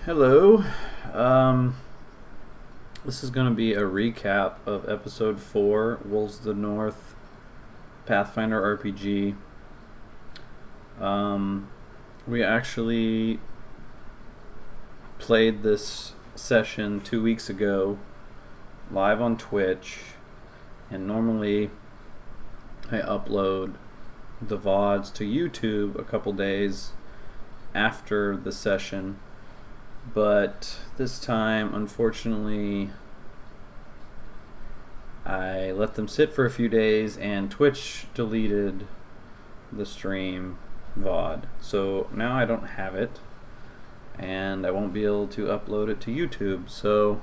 Hello. Um, this is going to be a recap of episode 4, Wolves of the North, Pathfinder RPG. We actually played this session 2 weeks ago live on Twitch, and normally I upload the VODs to YouTube a couple days after the session. But this time, unfortunately, I let them sit for a few days and Twitch deleted the stream VOD. So now I don't have it and I won't be able to upload it to YouTube. So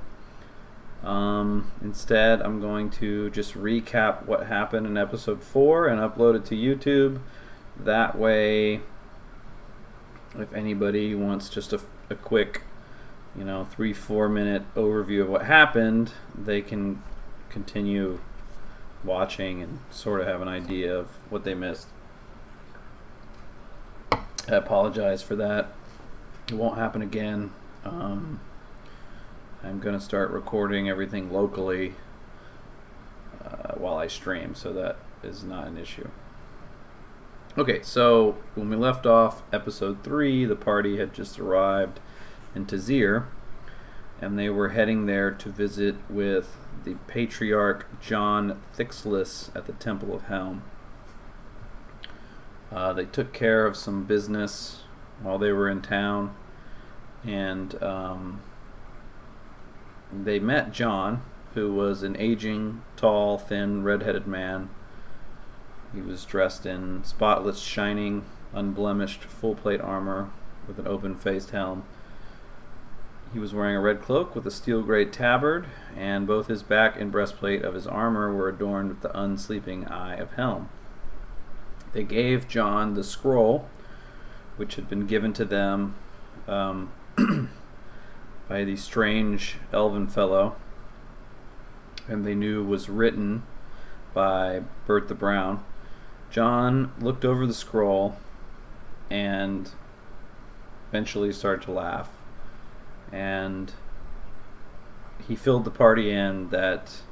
instead, I'm going to just recap what happened in episode 4 and upload it to YouTube. That way, if anybody wants just a quick 3-4 minute overview of what happened, they can continue watching and sort of have an idea of what they missed. I apologize for that. It won't happen again. I'm going to start recording everything locally while I stream, so that is not an issue. Okay, so when we left off episode 3, the party had just arrived in Tazir, and they were heading there to visit with the Patriarch John Thixlis at the Temple of Helm. They took care of some business while they were in town, and they met John, who was an aging, tall, thin, red-headed man. He was dressed in spotless, shining, unblemished, full-plate armor with an open-faced helm. He was wearing a red cloak with a steel-grayed tabard, and both his back and breastplate of his armor were adorned with the unsleeping eye of Helm. They gave John the scroll, which had been given to them by the strange elven fellow, and they knew was written by Bert the Brown. John looked over the scroll and eventually started to laugh. And he filled the party in that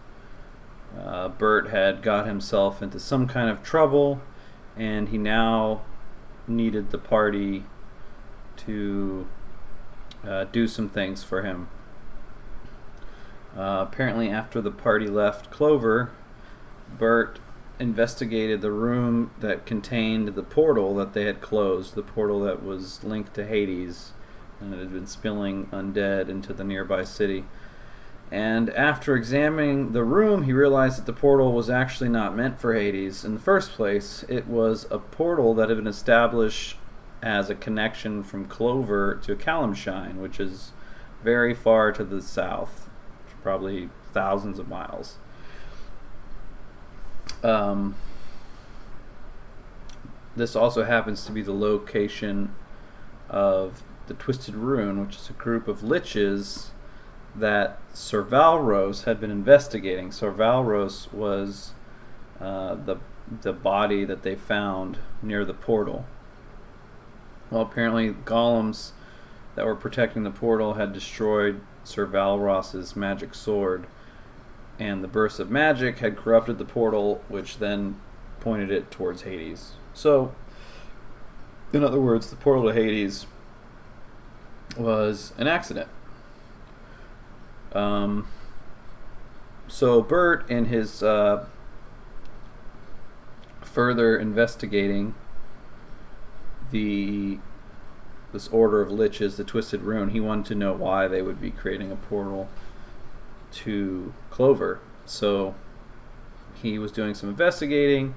Bert had got himself into some kind of trouble, and he now needed the party to do some things for him. Apparently, after the party left Clover, Bert investigated the room that contained the portal that they had closed, the portal that was linked to Hades, and it had been spilling undead into the nearby city. And after examining the room, he realized that the portal was actually not meant for Hades in the first place. It was a portal that had been established as a connection from Clover to Calamshine, which is very far to the south, probably thousands of miles. This also happens to be the location of the Twisted Rune, which is a group of liches that Sir Valros had been investigating. Sir Valros was the body that they found near the portal. Well, apparently golems that were protecting the portal had destroyed Sir Valros's magic sword, and the burst of magic had corrupted the portal, which then pointed it towards Hades. So, in other words, the portal to Hades was an accident. So Bert, in his further investigating this order of liches, the Twisted Rune, he wanted to know why they would be creating a portal to Clover. So he was doing some investigating,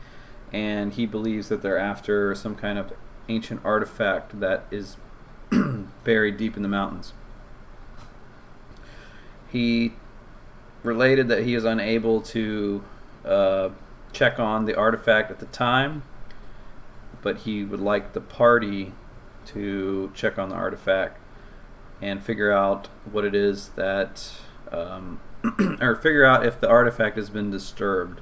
and he believes that they're after some kind of ancient artifact that is buried deep in the mountains. He related that he is unable to check on the artifact at the time, but he would like the party to check on the artifact and figure out what it is that or figure out if the artifact has been disturbed.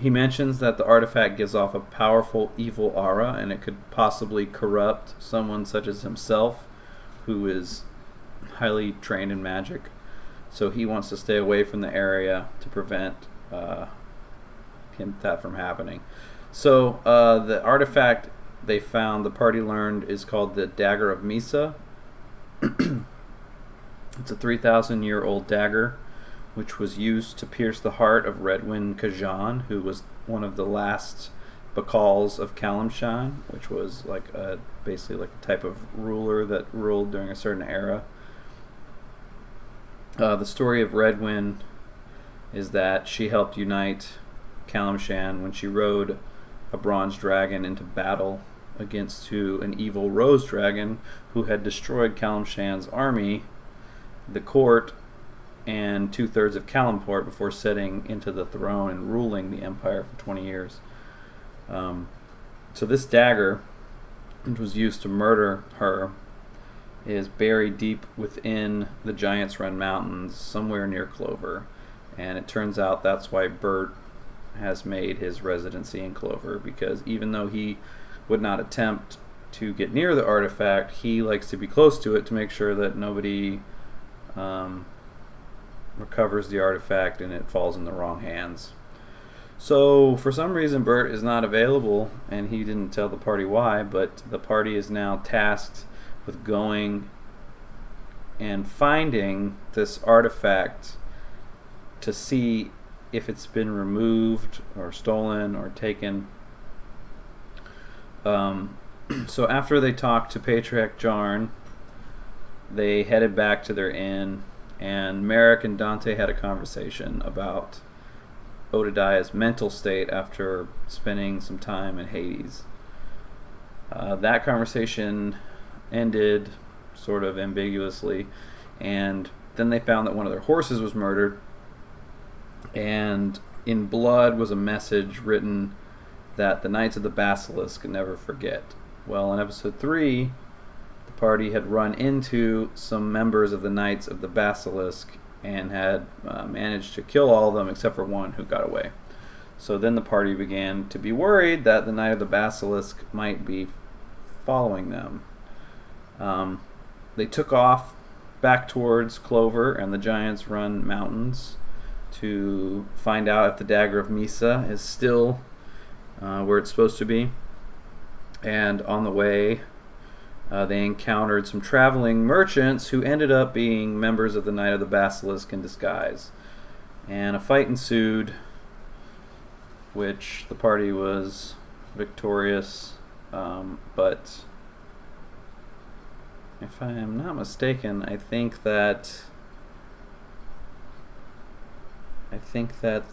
He mentions that the artifact gives off a powerful evil aura, and it could possibly corrupt someone such as himself, who is highly trained in magic. So he wants to stay away from the area to prevent that from happening. So the artifact they found, the party learned, is called the Dagger of Misa. It's a 3,000-year-old dagger, which was used to pierce the heart of Redwyn Kajan, who was one of the last Bacals of Kalimshan, which was basically like a type of ruler that ruled during a certain era. The story of Redwyn is that she helped unite Kalimshan when she rode a bronze dragon into battle against an evil rose dragon who had destroyed Kalimshan's army, the court, and 2/3 of Kalimport before setting into the throne and ruling the empire for 20 years. So this dagger, which was used to murder her, is buried deep within the Giants Run Mountains, somewhere near Clover. And it turns out that's why Bert has made his residency in Clover, because even though he would not attempt to get near the artifact, he likes to be close to it to make sure that nobody recovers the artifact and it falls in the wrong hands. So for some reason Bert is not available, and he didn't tell the party why, but the party is now tasked with going and finding this artifact to see if it's been removed or stolen or taken. So after they talked to Patriarch Jarn, they headed back to their inn, and Merrick and Dante had a conversation about Odadiah's mental state after spending some time in Hades. That conversation ended sort of ambiguously, and then they found that one of their horses was murdered, and in blood was a message written that the Knights of the Basilisk could never forget. Well, in episode 3, the party had run into some members of the Knights of the Basilisk and had managed to kill all of them except for one who got away. So then the party began to be worried that the Knight of the Basilisk might be following them. They took off back towards Clover and the Giants Run Mountains to find out if the Dagger of Misa is still where it's supposed to be. And on the way, they encountered some traveling merchants who ended up being members of the Knight of the Basilisk in disguise. And a fight ensued, which the party was victorious, but if I am not mistaken, I think that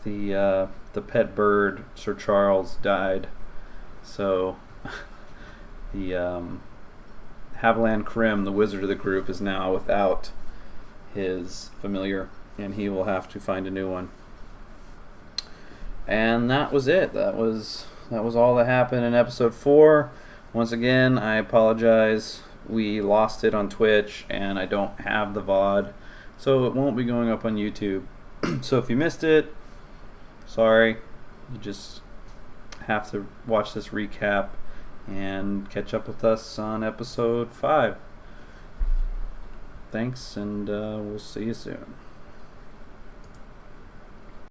the pet bird, Sir Charles, died. So the Haviland Krim, the wizard of the group, is now without his familiar, and he will have to find a new one. And that was it. That was all that happened in episode 4. Once again, I apologize. We lost it on Twitch, and I don't have the VOD, so it won't be going up on YouTube. So if you missed it, sorry. You just have to watch this recap and catch up with us on episode 5. Thanks, and we'll see you soon.